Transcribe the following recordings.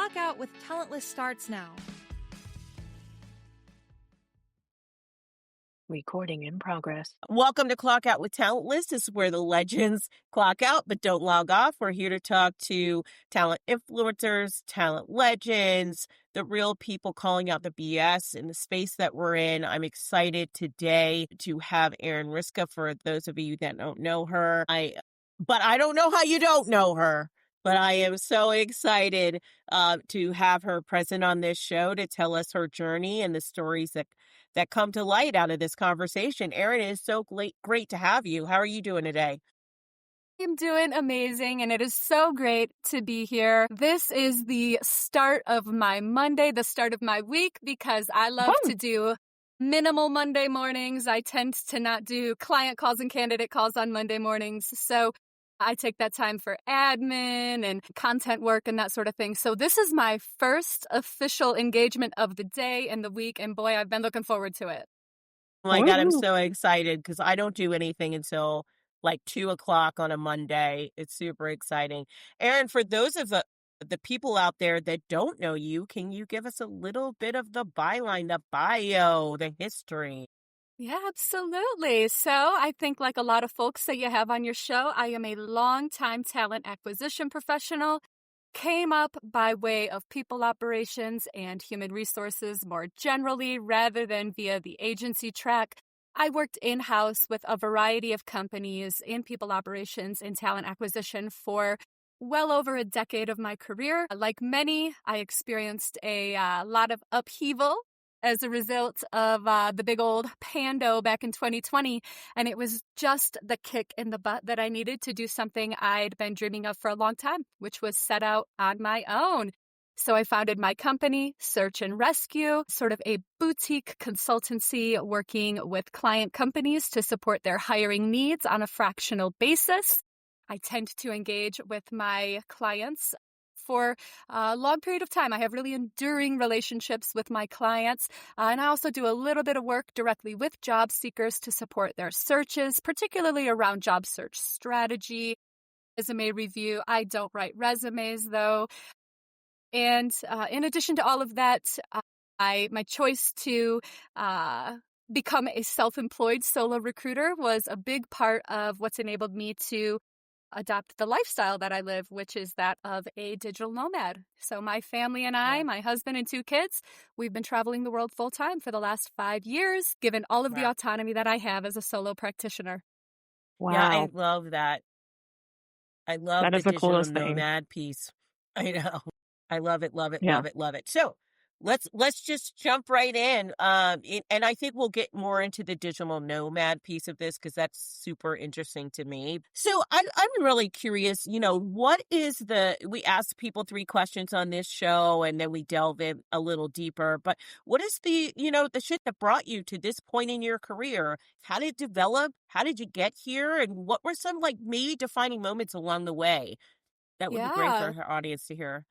Clockout with Talentless starts now. Recording in progress. Welcome to Clockout with Talentless. This is where the legends clock out but don't log off. We're here to talk to talent influencers, talent legends, the real people calling out the BS in the space that we're in. I'm excited today to have Erin Riska. For those of you that don't know her, but I don't know how you don't know her. But I am so excited to have her present on this show to tell us her journey and the stories that come to light out of this conversation. Erin, it is so great to have you. How are you doing today? I'm doing amazing, and it is so great to be here. This is the start of my Monday, the start of my week, because I love to do minimal Monday mornings. I tend to not do client calls and candidate calls on Monday mornings, so I take that time for admin and content work and that sort of thing. So this is my first official engagement of the day and the week, and boy, I've been looking forward to it. Oh my God, I'm so excited because I don't do anything until like 2:00 on a Monday. It's super exciting. Erin, for those of the people out there that don't know you, can you give us a little bit of the byline, the bio, the history? Yeah, absolutely. So I think like a lot of folks that you have on your show, I am a longtime talent acquisition professional. Came up by way of people operations and human resources more generally rather than via the agency track. I worked in-house with a variety of companies in people operations and talent acquisition for well over a decade of my career. Like many, I experienced a lot of upheaval as a result of the big old pando back in 2020. And it was just the kick in the butt that I needed to do something I'd been dreaming of for a long time, which was set out on my own. So I founded my company, Search and Rescue, sort of a boutique consultancy working with client companies to support their hiring needs on a fractional basis. I tend to engage with my clients for a long period of time. I have really enduring relationships with my clients. And I also do a little bit of work directly with job seekers to support their searches, particularly around job search strategy, resume review. I don't write resumes, though. And in addition to all of that, my choice to become a self-employed solo recruiter was a big part of what's enabled me to adopt the lifestyle that I live, which is that of a digital nomad. So my family and I, my husband and 2 kids, we've been traveling the world full time for the last 5 years, given all of the autonomy that I have as a solo practitioner. Wow. Yeah, I love that. I love That is the the coolest digital thing. nomad piece. I know. I love it, love it, Yeah. love it, love it. So let's just jump right in. And I think we'll get more into the digital nomad piece of this because that's super interesting to me. So I'm really curious, what is we ask people 3 questions on this show and then we delve in a little deeper, but what is the shit that brought you to this point in your career? How did it develop? How did you get here? And what were some like maybe defining moments along the way? That would be great for our audience to hear.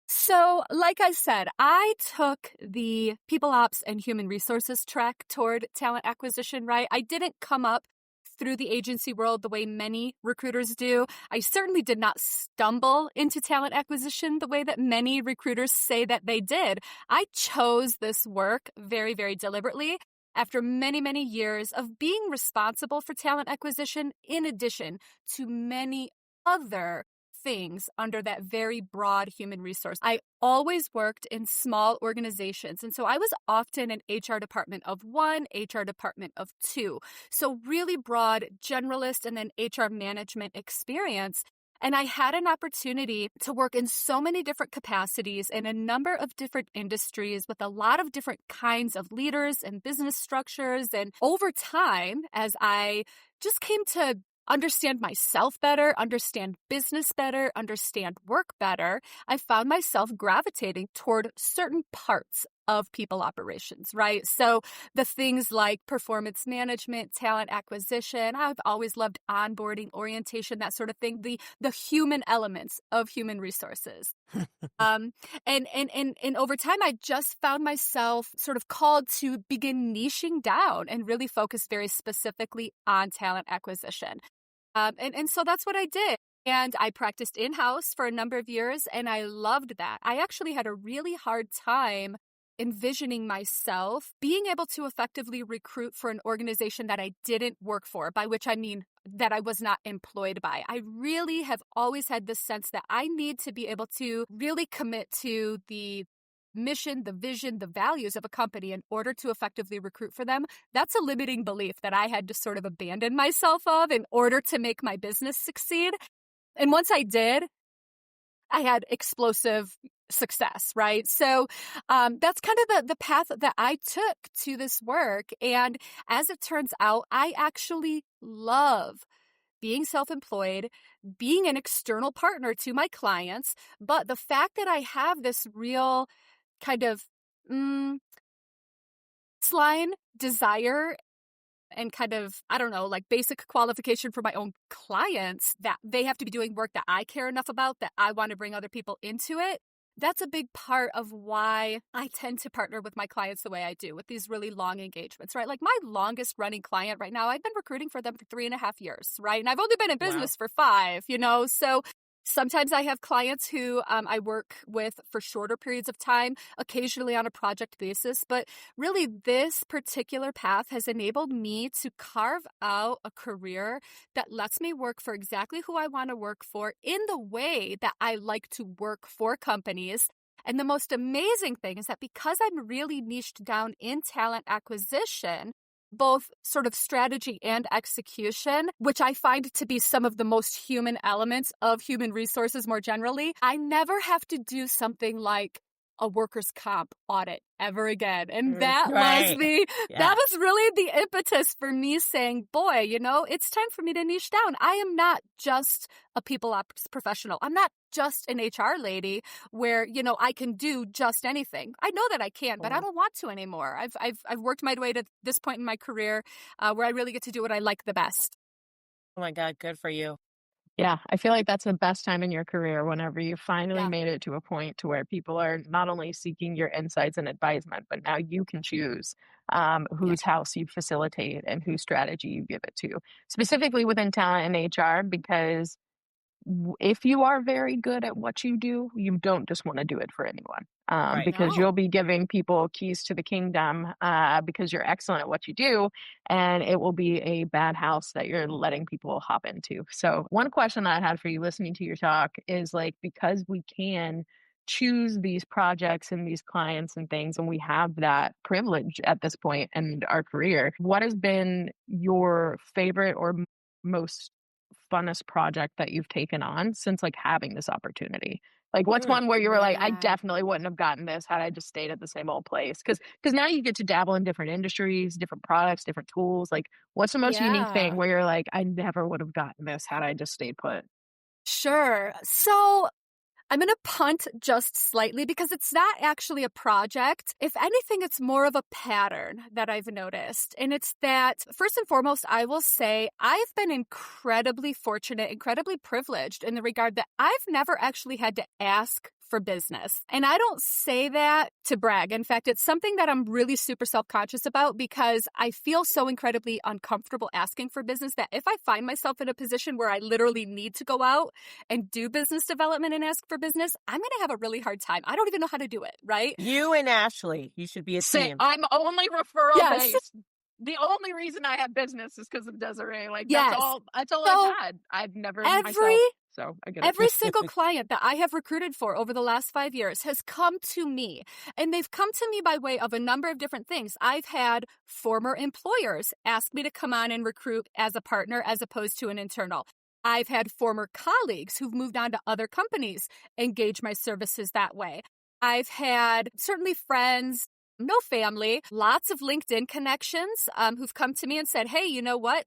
So, like I said, I took the people ops and human resources track toward talent acquisition, right? I didn't come up through the agency world the way many recruiters do. I certainly did not stumble into talent acquisition the way that many recruiters say that they did. I chose this work very, very deliberately after many, many years of being responsible for talent acquisition in addition to many other things under that very broad human resource. I always worked in small organizations. And so I was often an HR department of 1, HR department of 2. So really broad generalist and then HR management experience. And I had an opportunity to work in so many different capacities in a number of different industries with a lot of different kinds of leaders and business structures. And over time, as I just came to understand myself better, understand business better, understand work better, I found myself gravitating toward certain parts of people operations, right? So the things like performance management, talent acquisition, I've always loved onboarding, orientation, that sort of thing, the human elements of human resources. And over time, I just found myself sort of called to begin niching down and really focus very specifically on talent acquisition. And so that's what I did. And I practiced in-house for a number of years, and I loved that. I actually had a really hard time envisioning myself being able to effectively recruit for an organization that I didn't work for, by which I mean that I was not employed by. I really have always had this sense that I need to be able to really commit to the mission, the vision, the values of a company in order to effectively recruit for them. That's a limiting belief that I had to sort of abandon myself of in order to make my business succeed. And once I did, I had explosive success, right? So that's kind of the path that I took to this work. And as it turns out, I actually love being self-employed, being an external partner to my clients. But the fact that I have this real kind of baseline desire and kind of, I don't know, like basic qualification for my own clients that they have to be doing work that I care enough about, that I want to bring other people into it. That's a big part of why I tend to partner with my clients the way I do, with these really long engagements, right? Like my longest running client right now, I've been recruiting for them for 3.5 years, right? And I've only been in business for 5, So sometimes I have clients who I work with for shorter periods of time, occasionally on a project basis. But really, this particular path has enabled me to carve out a career that lets me work for exactly who I want to work for in the way that I like to work for companies. And the most amazing thing is that because I'm really niched down in talent acquisition, both sort of strategy and execution, which I find to be some of the most human elements of human resources more generally, I never have to do something like a workers' comp audit ever again. And that was that was really the impetus for me saying, boy, it's time for me to niche down. I am not just a people ops professional. I'm not just an HR lady where, I can do just anything. I know that I can, but I don't want to anymore. I've worked my way to this point in my career where I really get to do what I like the best. Oh my God, good for you. Yeah, I feel like that's the best time in your career, whenever you finally made it to a point to where people are not only seeking your insights and advisement, but now you can choose whose house you facilitate and whose strategy you give it to, specifically within talent and HR, because if you are very good at what you do, you don't just want to do it for anyone. Because you'll be giving people keys to the kingdom because you're excellent at what you do, and it will be a bad house that you're letting people hop into. So one question that I had for you listening to your talk is, like, because we can choose these projects and these clients and things, and we have that privilege at this point in our career, what has been your favorite or most funnest project that you've taken on since having this opportunity? Like, what's one where you were like, I definitely wouldn't have gotten this had I just stayed at the same old place? Because now you get to dabble in different industries, different products, different tools. Like, what's the most unique thing where you're like, I never would have gotten this had I just stayed put? Sure. So I'm going to punt just slightly because it's not actually a project. If anything, it's more of a pattern that I've noticed. And it's that, first and foremost, I will say I've been incredibly fortunate, incredibly privileged in the regard that I've never actually had to ask for business. And I don't say that to brag. In fact, it's something that I'm really super self-conscious about because I feel so incredibly uncomfortable asking for business that if I find myself in a position where I literally need to go out and do business development and ask for business, I'm going to have a really hard time. I don't even know how to do it, right? You and Ashley, you should be a team. I'm only referral based. The only reason I have business is because of Desiree. That's all I've had. I've never myself. So I get it. Every single client that I have recruited for over the last 5 years has come to me, and they've come to me by way of a number of different things. I've had former employers ask me to come on and recruit as a partner as opposed to an internal. I've had former colleagues who've moved on to other companies engage my services that way. I've had certainly friends, no family, lots of LinkedIn connections who've come to me and said, hey, you know what?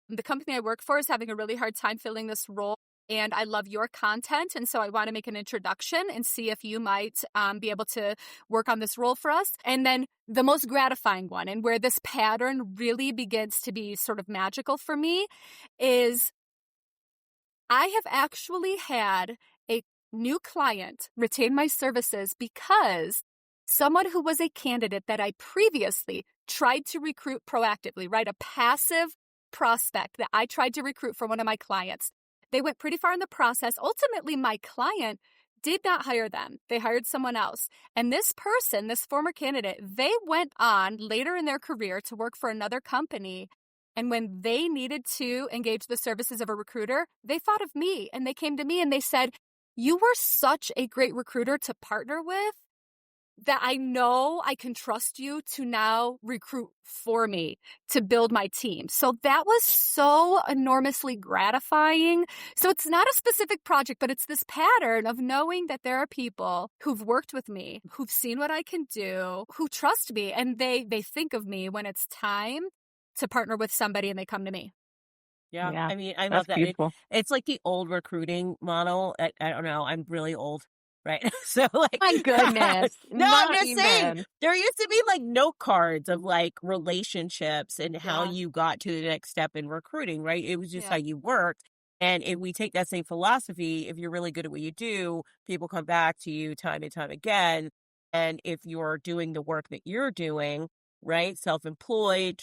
The company I work for is having a really hard time filling this role, and I love your content, and so I want to make an introduction and see if you might be able to work on this role for us. And then the most gratifying one, and where this pattern really begins to be sort of magical for me, is I have actually had a new client retain my services because someone who was a candidate that I previously tried to recruit proactively, right? A passive prospect that I tried to recruit for one of my clients. They went pretty far in the process. Ultimately, my client did not hire them. They hired someone else. And this person, this former candidate, they went on later in their career to work for another company. And when they needed to engage the services of a recruiter, they thought of me and they came to me and they said, "You were such a great recruiter to partner with that I know I can trust you to now recruit for me to build my team." So that was so enormously gratifying. So it's not a specific project, but it's this pattern of knowing that there are people who've worked with me, who've seen what I can do, who trust me, and they think of me when it's time to partner with somebody and they come to me. Yeah. Yeah, I mean, I that's love that. beautiful. It's like the old recruiting model. I don't know. I'm really old, right? So like, My goodness, no, I'm not just saying even. there used to be like note cards of like relationships and how Yeah. you got to the next step in recruiting, right? It was just Yeah. how you worked. And if we take that same philosophy, if you're really good at what you do, people come back to you time and time again. And if you're doing the work that you're doing, right, self-employed,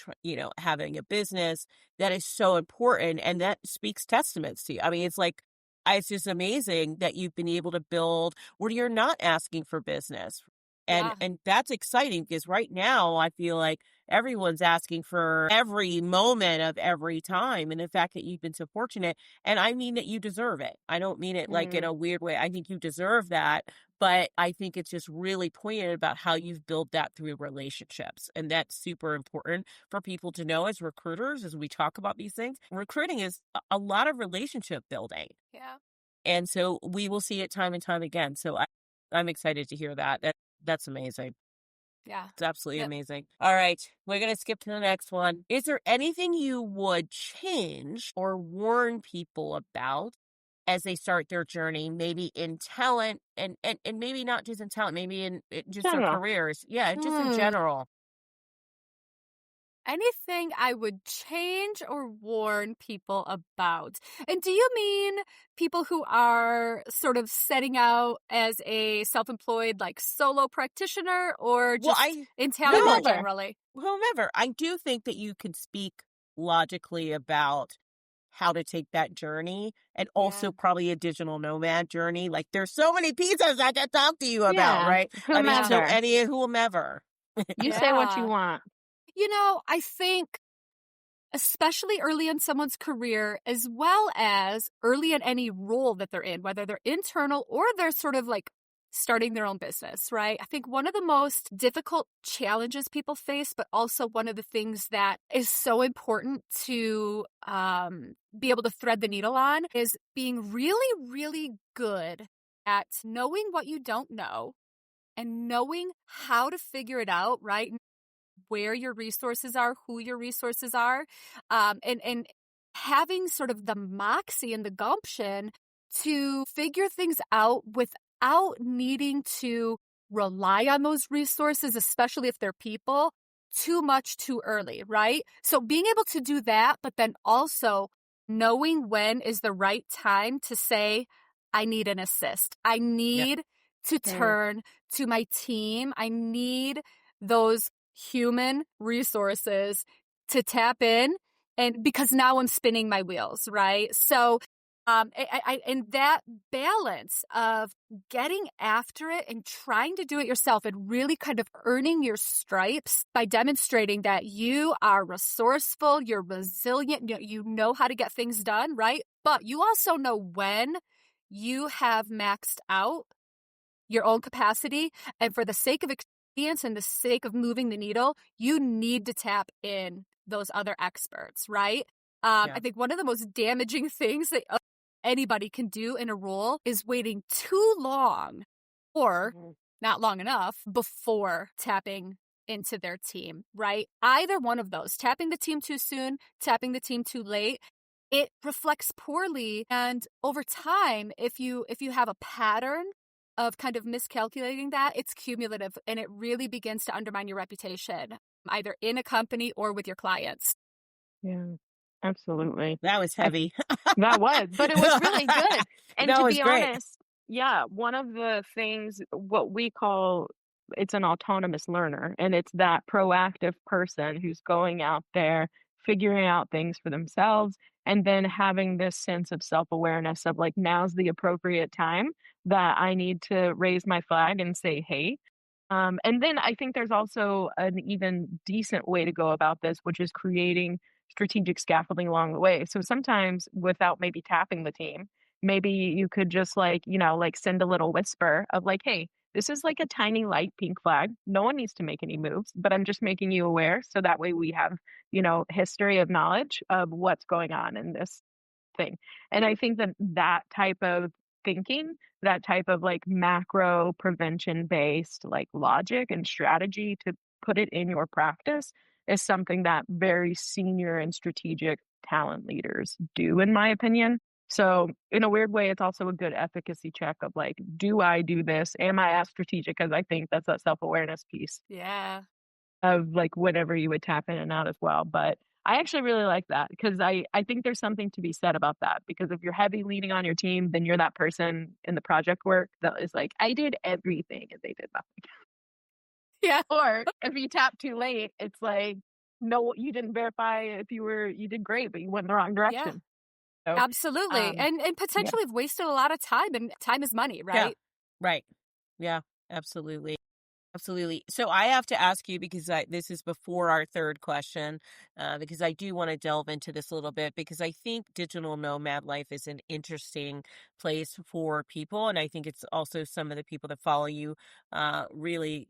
having a business, that is so important. And that speaks testaments to you. I mean, it's just amazing that you've been able to build where you're not asking for business. Yeah. And that's exciting because right now I feel like everyone's asking for every moment of every time. And the fact that you've been so fortunate, and I mean that you deserve it. I don't mean it like in a weird way. I think you deserve that. But I think it's just really poignant about how you've built that through relationships. And that's super important for people to know as recruiters, as we talk about these things. Recruiting is a lot of relationship building. Yeah. And so we will see it time and time again. So I'm excited to hear that. That's amazing. Yeah. It's absolutely Yep. amazing. All right. We're going to skip to the next one. Is there anything you would change or warn people about as they start their journey, maybe in talent and maybe not just in talent, maybe in just their General. careers? Yeah, just in general. Anything I would change or warn people about? And do you mean people who are sort of setting out as a self-employed, like solo practitioner, or Well, just in talent more Whomever. generally? Whomever. I do think that you can speak logically about how to take that journey and also probably a digital nomad journey. Like there's so many pieces I can talk to you about, Yeah, right? I mean, so whomever. whomever. You say what you Yeah. want. I think especially early in someone's career, as well as early in any role that they're in, whether they're internal or they're sort of like starting their own business, right? I think one of the most difficult challenges people face, but also one of the things that is so important to be able to thread the needle on, is being really, really good at knowing what you don't know and knowing how to figure it out, right? Where your resources are, who your resources are, and having sort of the moxie and the gumption to figure things out without needing to rely on those resources, especially if they're people, too much too early, right? So being able to do that, but then also knowing when is the right time to say, I need an assist. I need to turn to my team. I need those human resources to tap in, and because now I'm spinning my wheels, right? So and that balance of getting after it and trying to do it yourself and really kind of earning your stripes by demonstrating that you are resourceful, you're resilient, you know how to get things done, right? But you also know when you have maxed out your own capacity, and for the sake of experience and the sake of moving the needle, you need to tap in those other experts, right? I think one of the most damaging things that anybody can do in a role is waiting too long or not long enough before tapping into their team, right? Either one of those, tapping the team too soon, tapping the team too late, it reflects poorly. And over time, if you have a pattern of kind of miscalculating that, it's cumulative and it really begins to undermine your reputation, either in a company or with your clients. Yeah, absolutely. That was heavy. That was, but it was really good. And That to was be great. honest, yeah, one of the things, what we call, it's an autonomous learner, and it's that proactive person who's going out there, figuring out things for themselves and then having this sense of self-awareness of like, now's the appropriate time that I need to raise my flag and say, hey. And then I think there's also an even decent way to go about this, which is creating strategic scaffolding along the way. So sometimes without maybe tapping the team, maybe you could just like, like send a little whisper of like, hey, this is like a tiny light pink flag. No one needs to make any moves, but I'm just making you aware. So that way we have, history of knowledge of what's going on in this thing. And I think that that type of thinking, that type of like macro prevention based like logic and strategy to put it in your practice is something that very senior and strategic talent leaders do, in my opinion. So in a weird way, it's also a good efficacy check of like, do I do this? Am I as strategic as I think? That's that self-awareness piece Yeah. of like whatever you would tap in and out as well. But I actually really like that because I think there's something to be said about that, because if you're heavy leaning on your team, then you're that person in the project work that is like, I did everything and they did nothing. Yeah. Or if you tap too late, it's like, no, you didn't verify if you did great, but you went in the wrong direction. So, Absolutely. And yeah. potentially have wasted a lot of time, and time is money, Yeah. right? Right. Yeah, absolutely. Absolutely. So I have to ask you, because this is before our third question, because I do want to delve into this a little bit, because I think digital nomad life is an interesting place for people. And I think it's also some of the people that follow you really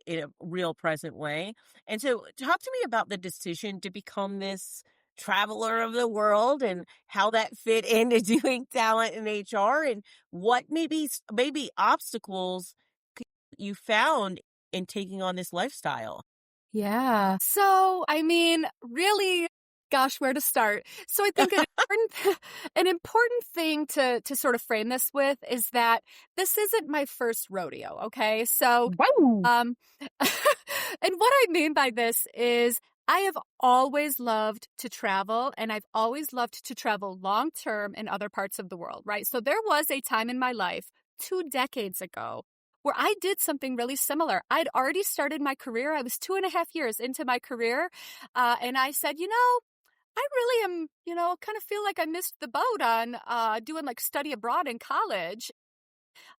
in a real present way. And so talk to me about the decision to become this traveler of the world and how that fit into doing talent in HR, and what maybe obstacles you found in taking on this lifestyle. Yeah. So, I mean, really, gosh, where to start? So I think an important thing to sort of frame this with is that this isn't my first rodeo, okay? So, Woo! and what I mean by this is I have always loved to travel, and I've always loved to travel long term in other parts of the world, right? So there was a time in my life 2 decades ago where I did something really similar. I'd already started my career. I was 2.5 years into my career. And I said, I really am, kind of feel like I missed the boat on doing like study abroad in college.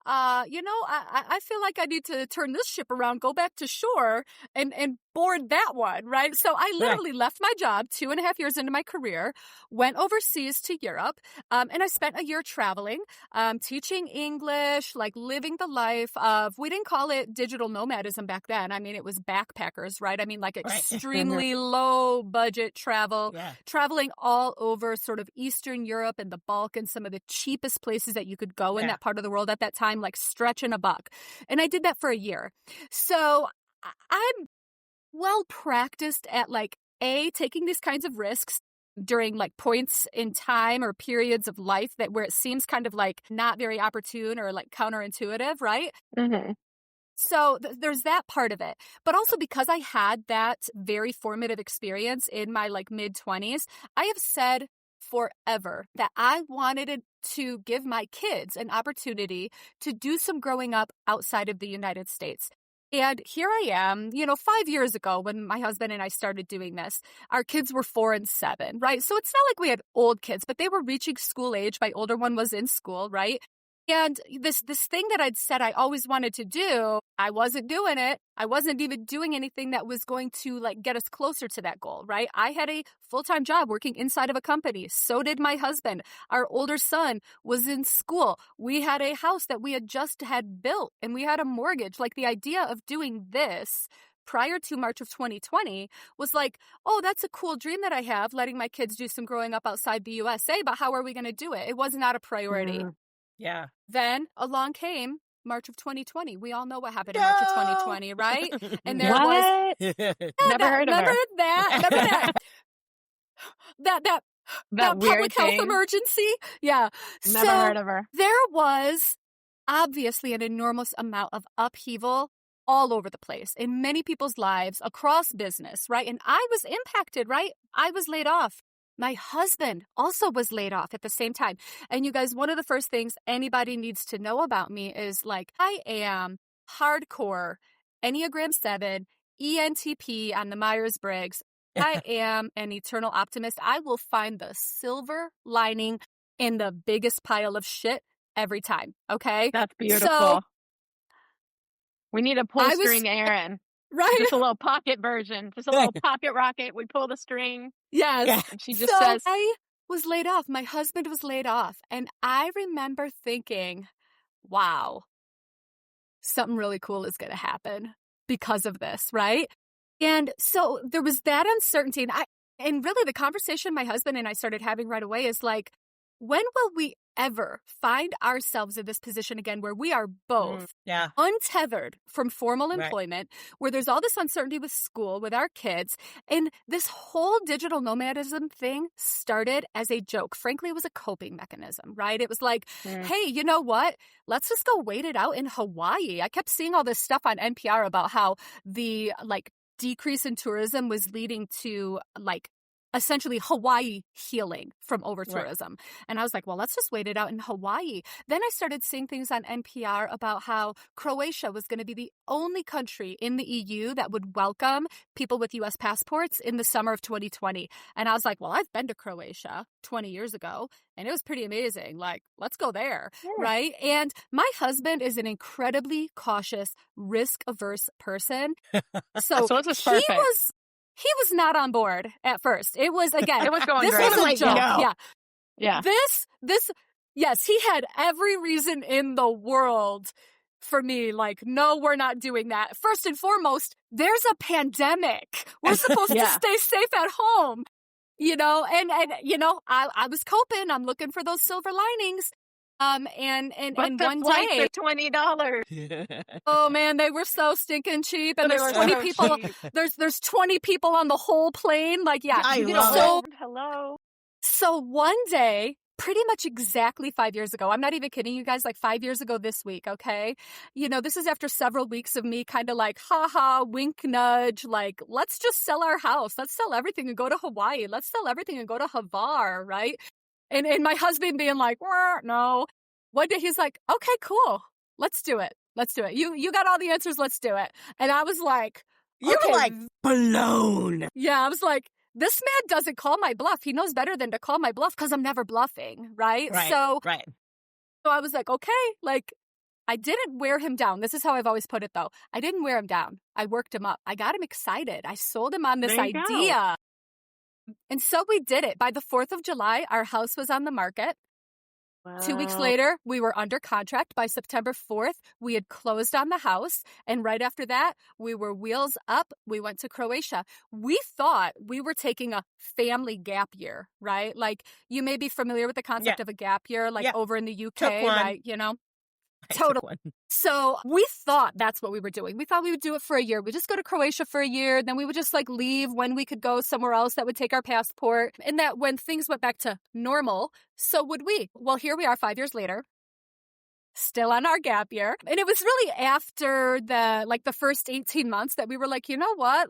I feel like I need to turn this ship around, go back to shore and board that one, right? So I literally left my job 2.5 years into my career, went overseas to Europe, and I spent a year traveling, teaching English, like living the life of, we didn't call it digital nomadism back then. I mean, it was backpackers, right? I mean, like extremely low budget travel, traveling all over sort of Eastern Europe and the Balkans, some of the cheapest places that you could go in that part of the world at that time, like stretching a buck. And I did that for a year. So I'm well practiced at like taking these kinds of risks during like points in time or periods of life where it seems kind of like not very opportune or like counterintuitive, right? Mm-hmm. So there's that part of it. But also because I had that very formative experience in my like mid-20s, I have said forever that I wanted to give my kids an opportunity to do some growing up outside of the United States. And here I am, 5 years ago when my husband and I started doing this, our kids were 4 and 7, right? So it's not like we had old kids, but they were reaching school age. My older one was in school, right? And this thing that I'd said I always wanted to do, I wasn't doing it. I wasn't even doing anything that was going to like get us closer to that goal, right? I had a full-time job working inside of a company. So did my husband. Our older son was in school. We had a house that we had just had built and we had a mortgage. Like the idea of doing this prior to March of 2020 was like, oh, that's a cool dream that I have, letting my kids do some growing up outside the USA, but how are we going to do it? It was not a priority. Yeah. Then along came March of 2020. We all know what happened in March of 2020, right? And there was Never heard of her. That weird public health thing. emergency. Yeah. Never heard of her. There was obviously an enormous amount of upheaval all over the place in many people's lives across business, right? And I was impacted, right? I was laid off. My husband also was laid off at the same time. And you guys, one of the first things anybody needs to know about me is like, I am hardcore Enneagram 7, ENTP on the Myers-Briggs. I am an eternal optimist. I will find the silver lining in the biggest pile of shit every time. Okay. That's beautiful. So we need a pull string, Erin. Right. Just a little pocket version. Just a little pocket rocket. We pull the string. Yes. Yeah. And she just says, I was laid off. My husband was laid off. And I remember thinking, wow, something really cool is going to happen because of this, right? And so there was that uncertainty. And really the conversation my husband and I started having right away is like, when will we ever find ourselves in this position again where we are both untethered from formal employment, where there's all this uncertainty with school, with our kids, and this whole digital nomadism thing started as a joke. Frankly, it was a coping mechanism, right? It was like, hey, you know what? Let's just go wait it out in Hawaii. I kept seeing all this stuff on NPR about how the decrease in tourism was leading to essentially Hawaii healing from over-tourism. Right. And I was like, well, let's just wait it out in Hawaii. Then I started seeing things on NPR about how Croatia was going to be the only country in the EU that would welcome people with U.S. passports in the summer of 2020. And I was like, well, I've been to Croatia 20 years ago, and it was pretty amazing. Like, let's go there, right? And my husband is an incredibly cautious, risk-averse person. So it's perfect. He was not on board at first. It was, again, it was going this great. was a joke. No. Yeah. Yes, he had every reason in the world for me, no, we're not doing that. First and foremost, there's a pandemic. We're supposed to stay safe at home, and I was coping. I'm looking for those silver linings. And one day, $20. Oh man, they were so stinking cheap, and there's 20 people. There's 20 people on the whole plane. Hello. So one day, pretty much exactly 5 years ago, I'm not even kidding you guys. 5 years ago this week, okay. This is after several weeks of me kind of haha, wink, nudge. Let's just sell our house. Let's sell everything and go to Hawaii. Let's sell everything and go to Havar, right? And my husband being like, no. One day he's like, okay, cool. Let's do it. You got all the answers. Let's do it. And I was like, you're blown. Yeah, I was like, this man doesn't call my bluff. He knows better than to call my bluff because I'm never bluffing, right? So I was like, okay, I didn't wear him down. This is how I've always put it, though. I didn't wear him down. I worked him up. I got him excited. I sold him on this idea. And so we did it. By the 4th of July, our house was on the market. Wow. 2 weeks later, we were under contract. By September 4th, we had closed on the house. And right after that, we were wheels up. We went to Croatia. We thought we were taking a family gap year, right? You may be familiar with the concept of a gap year, over in the UK, right? Totally. So we thought that's what we were doing. We thought we would do it for a year. We'd just go to Croatia for a year. Then we would just leave when we could go somewhere else that would take our passport. And that when things went back to normal, so would we. Well, here we are 5 years later, still on our gap year. And it was really after the first 18 months that we were like, you know what?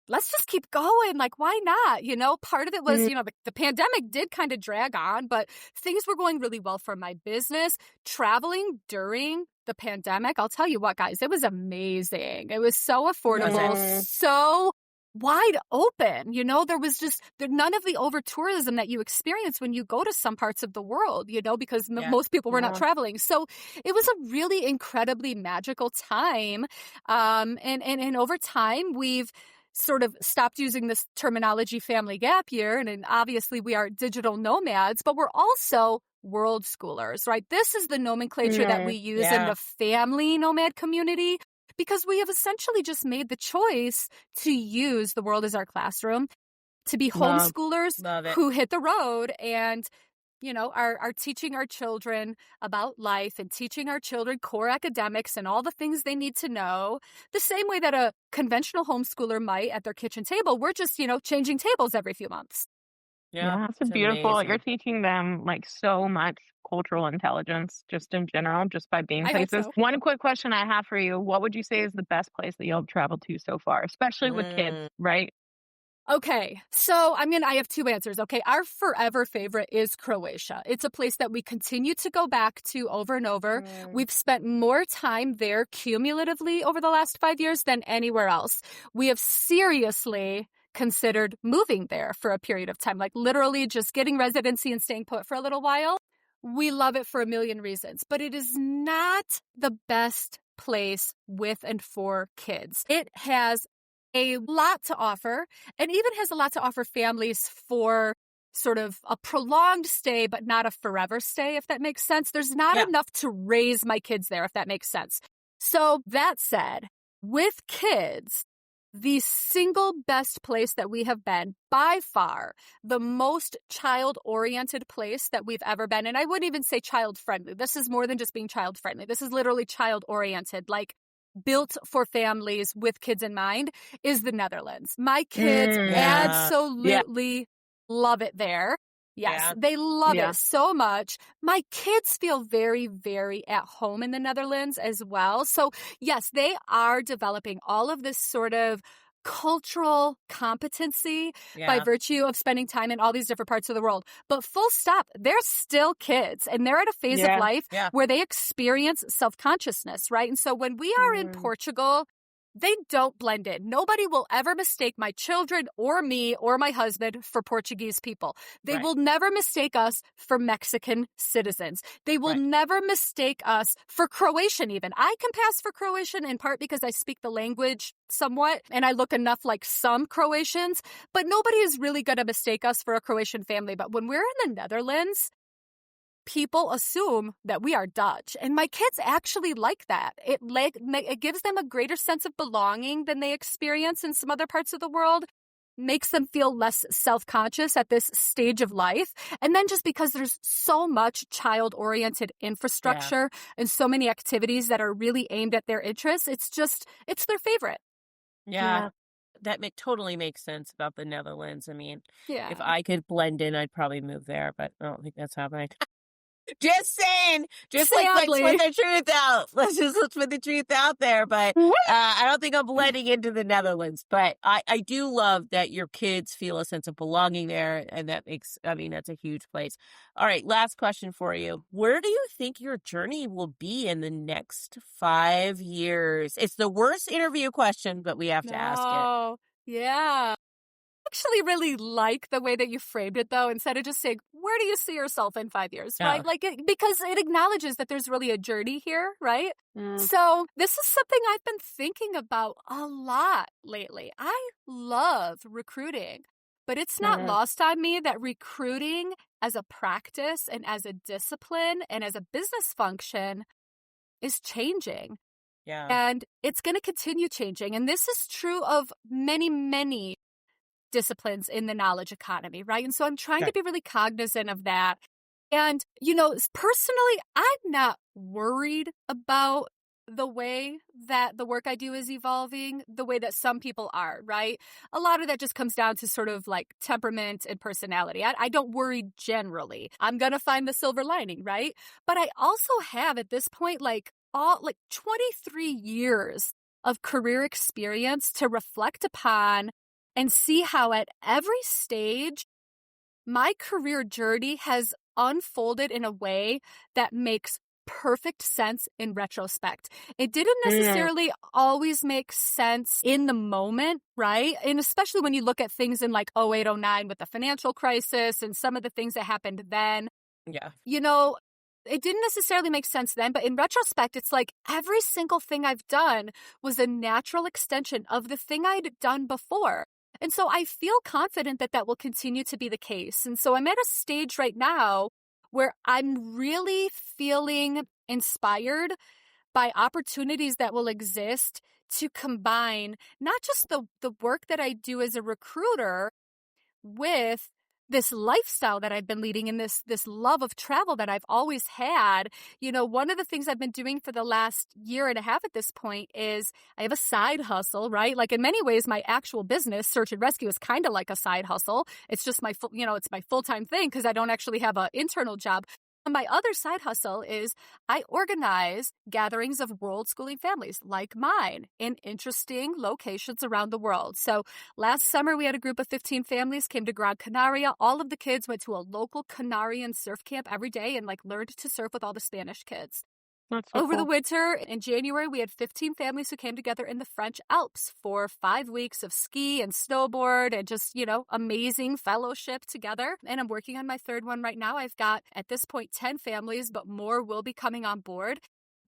Let's just keep going. Why not? Part of it was, the pandemic did kind of drag on, but things were going really well for my business. Traveling during the pandemic, I'll tell you what, guys, it was amazing. It was so affordable, so wide open. There was none of the over-tourism that you experience when you go to some parts of the world, because most people were not traveling. So it was a really incredibly magical time. And over time, we've sort of stopped using this terminology family gap year. And obviously we are digital nomads, but we're also world schoolers, right? This is the nomenclature that we use in the family nomad community, because we have essentially just made the choice to use the world as our classroom, to be homeschoolers who hit the road and are teaching our children about life and teaching our children core academics and all the things they need to know, the same way that a conventional homeschooler might at their kitchen table. We're just, changing tables every few months. Yeah, it's beautiful. Amazing. You're teaching them so much cultural intelligence just in general, just by being places. So. One quick question I have for you. What would you say is the best place that you've traveled to so far, especially with kids, right? Okay, so I have two answers. Okay, our forever favorite is Croatia. It's a place that we continue to go back to over and over. We've spent more time there cumulatively over the last 5 years than anywhere else. We have seriously considered moving there for a period of time, like literally just getting residency and staying put for a little while. We love it for a million reasons, but it is not the best place with and for kids. It has a lot to offer, and even has a lot to offer families for sort of a prolonged stay, but not a forever stay, if that makes sense. There's not enough to raise my kids there, if that makes sense. So that said, with kids, the single best place that we have been, by far, the most child-oriented place that we've ever been, and I wouldn't even say child-friendly. This is more than just being child-friendly. This is literally child-oriented, like built for families with kids in mind, is the Netherlands. My kids absolutely love it there. Yes, they love it so much. My kids feel very, very at home in the Netherlands as well. So yes, they are developing all of this sort of cultural competency by virtue of spending time in all these different parts of the world. But full stop, they're still kids, and they're at a phase of life where they experience self-consciousness, right? And so when we are in Portugal, they don't blend in. Nobody will ever mistake my children or me or my husband for Portuguese people. They will never mistake us for Mexican citizens. They will never mistake us for Croatian even. I can pass for Croatian in part because I speak the language somewhat and I look enough like some Croatians, but nobody is really going to mistake us for a Croatian family. But when we're in the Netherlands, people assume that we are Dutch. And my kids actually like that. It gives them a greater sense of belonging than they experience in some other parts of the world, makes them feel less self-conscious at this stage of life. And then just because there's so much child-oriented infrastructure and so many activities that are really aimed at their interests, it's their favorite. Yeah. That totally makes sense about the Netherlands. I mean, if I could blend in, I'd probably move there, but I don't think that's happening. Just saying, let's put the truth out. Let's put the truth out there. But I don't think I'm blending into the Netherlands. But I do love that your kids feel a sense of belonging there. And that's a huge place. All right, last question for you. Where do you think your journey will be in the next 5 years? It's the worst interview question, but we have to ask it. Oh, yeah. Actually really like the way that you framed it, though, instead of just saying, where do you see yourself in 5 years, right? Because it acknowledges that there's really a journey here, right? So this is something I've been thinking about a lot lately. I love recruiting, but it's not lost on me that recruiting as a practice and as a discipline and as a business function is changing. Yeah. And it's going to continue changing. And this is true of many, many disciplines in the knowledge economy, right? And so I'm trying to be really cognizant of that. And, personally, I'm not worried about the way that the work I do is evolving the way that some people are, right? A lot of that just comes down to sort of like temperament and personality. I don't worry generally. I'm going to find the silver lining, right? But I also have at this point, 23 years of career experience to reflect upon and see how at every stage my career journey has unfolded in a way that makes perfect sense in retrospect. It didn't necessarily always make sense in the moment, right? And especially when you look at things in like 08, 09 with the financial crisis and some of the things that happened then. Yeah. It didn't necessarily make sense then, but in retrospect, it's like every single thing I've done was a natural extension of the thing I'd done before. And so I feel confident that that will continue to be the case. And so I'm at a stage right now where I'm really feeling inspired by opportunities that will exist to combine not just the work that I do as a recruiter with this lifestyle that I've been leading and this love of travel that I've always had. One of the things I've been doing for the last year and a half at this point is I have a side hustle, right? Like in many ways, my actual business, search and rescue, is kind of like a side hustle. It's just it's my full-time thing because I don't actually have an internal job. My other side hustle is I organize gatherings of world schooling families like mine in interesting locations around the world. So last summer, we had a group of 15 families came to Gran Canaria. All of the kids went to a local Canarian surf camp every day and learned to surf with all the Spanish kids. That's so Over the cool. winter in January, we had 15 families who came together in the French Alps for 5 weeks of ski and snowboard and just, amazing fellowship together. And I'm working on my third one right now. I've got, at this point, 10 families, but more will be coming on board,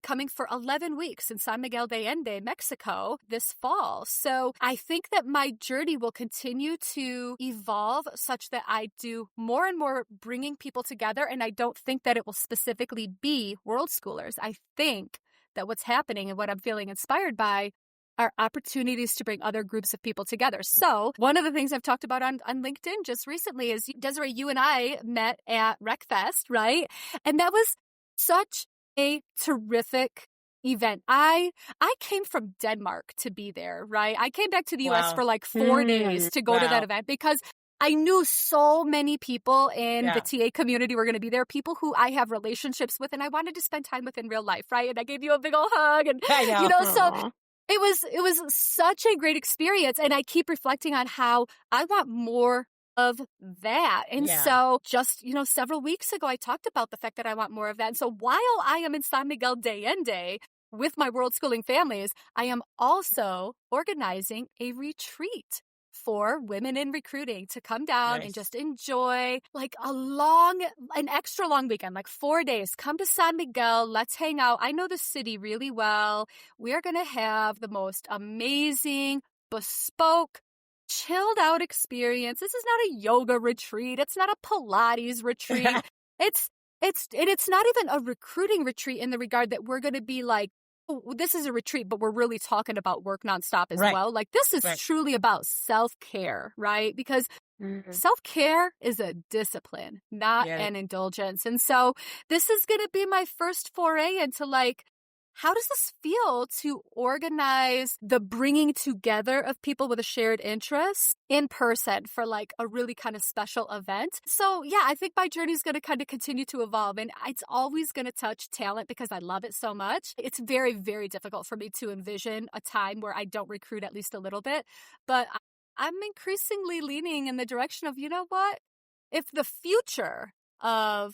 coming for 11 weeks in San Miguel de Allende, Mexico this fall. So I think that my journey will continue to evolve such that I do more and more bringing people together. And I don't think that it will specifically be world schoolers. I think that what's happening and what I'm feeling inspired by are opportunities to bring other groups of people together. So one of the things I've talked about on LinkedIn just recently is, Desiree, you and I met at RecFest, right? And that was such a terrific event. I came from Denmark to be there, right? I came back to the US for like 4 days to go to that event because I knew so many people in the TA community were going to be there, people who I have relationships with and I wanted to spend time with in real life, right? And I gave you a big old hug and, so it was such a great experience. And I keep reflecting on how I want more of that. And so just, several weeks ago, I talked about the fact that I want more of that. And so while I am in San Miguel de Allende with my world schooling families, I am also organizing a retreat for women in recruiting to come down and just enjoy like an extra long weekend, like 4 days. Come to San Miguel. Let's hang out. I know the city really well. We are going to have the most amazing, bespoke, chilled out experience. This is not a yoga retreat. It's not a Pilates retreat. It's not even a recruiting retreat in the regard that we're going to be like, oh, this is a retreat, but we're really talking about work nonstop as well. Like this is truly about self-care, right? Because self-care is a discipline, not an indulgence. And so this is going to be my first foray into like, how does this feel to organize the bringing together of people with a shared interest in person for like a really kind of special event? So yeah, I think my journey is going to kind of continue to evolve and it's always going to touch talent because I love it so much. It's very, very difficult for me to envision a time where I don't recruit at least a little bit, but I'm increasingly leaning in the direction of, you know what? If the future of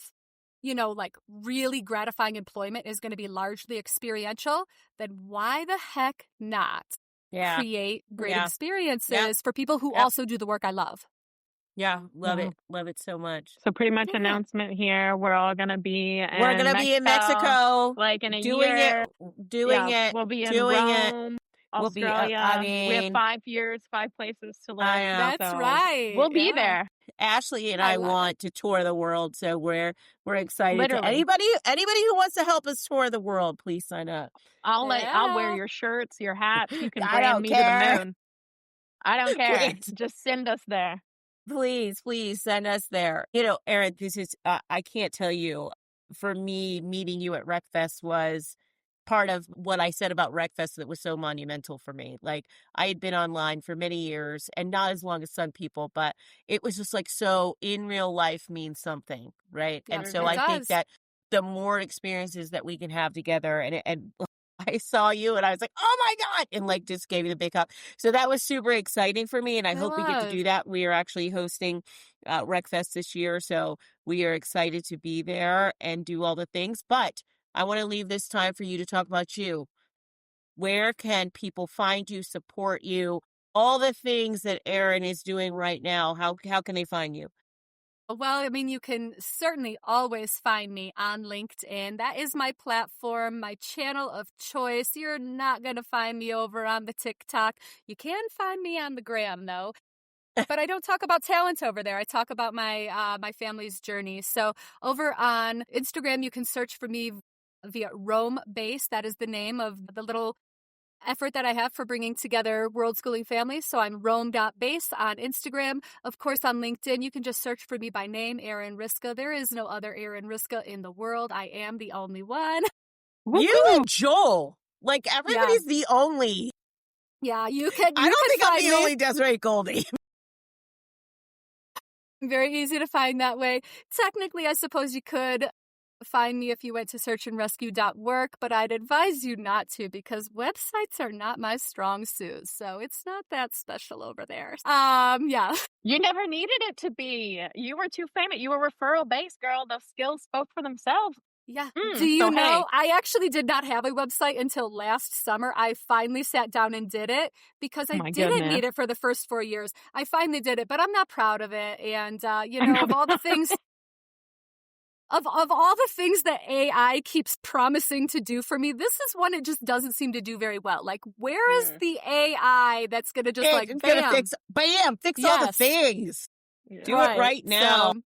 like really gratifying employment is going to be largely experiential, then why the heck not create great experiences for people who also do the work I love? Yeah, love it. Love it so much. So pretty much announcement here. We're all going to be in Mexico. Like in a doing year. Doing it. We'll be in doing Rome, Australia. We have 5 years, 5 places to live. That's right. We'll be there. Ashley and I want to tour the world, so we're excited. Literally. Anybody who wants to help us tour the world, please sign up. I'll wear your shirts, your hats. You can I brand don't me care. to the moon. I don't care. Please. Just send us there. Please send us there. Erin, this is I can't tell you. For me, meeting you at RecFest was part of what I said about RecFest that was so monumental for me. Like I had been online for many years and not as long as some people, but it was just like, so in real life means something, right? Yeah, and so I think that the more experiences that we can have together and I saw you and I was like, oh my God, and like just gave you the big hug. So that was super exciting for me. And I hope we get to do that. We are actually hosting RecFest this year. So we are excited to be there and do all the things. But I want to leave this time for you to talk about you. Where can people find you, support you, all the things that Erin is doing right now? How can they find you? Well, I mean, you can certainly always find me on LinkedIn. That is my platform, my channel of choice. You're not going to find me over on the TikTok. You can find me on the gram, though. But I don't talk about talent over there. I talk about my my family's journey. So over on Instagram, you can search for me via Rome Base. That is the name of the little effort that I have for bringing together world schooling families. So I'm Rome.base on Instagram. Of course, on LinkedIn, you can just search for me by name, Erin Riska. There is no other Erin Riska in the world. I am the only one. You and Joel. Like everybody's the only. Yeah, you can. I don't think I'm the only Desiree Goldie. Very easy to find that way. Technically, I suppose you could find me if you went to searchandrescue.work, but I'd advise you not to because websites are not my strong suit. So it's not that special over there. Yeah. You never needed it to be. You were too famous. You were referral based, girl. Those skills spoke for themselves. Yeah. Do you So, know, I actually did not have a website until last summer. I finally sat down and did it because I my didn't need goodness. it for the first 4 years. I finally did it, but I'm not proud of it. And, you I know, know. of all the things, of all the things that AI keeps promising to do for me, this is one it just doesn't seem to do very well. Like, where is the AI that's going to just like, It's gonna bam? fix all the Yes. things. Yeah. Do it right now. So,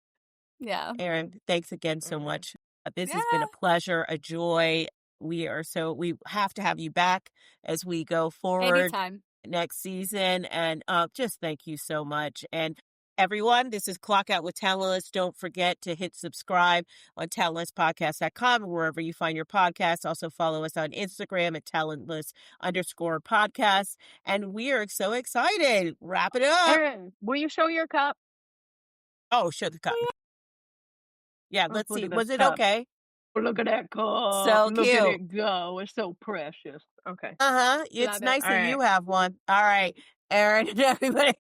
yeah. Erin, thanks again so Mhm. much. This Yeah. has been a pleasure, a joy. We have to have you back as we go forward Anytime. next season. And just thank you so much. And everyone, this is Clockout with Talentless. Don't forget to hit subscribe on talentlesspodcast.com or wherever you find your podcasts. Also follow us on Instagram at talentless_podcast. And we are so excited. Wrap it up. Erin, will you show your cup? Oh, show the cup. Yeah, Oh, let's look see. at this Was it cup. okay? Oh, look at that cup. So Look at cute. it go. It's so precious. Okay. Uh-huh. It's Love it. nice All that right. you have one. All right. Erin and everybody.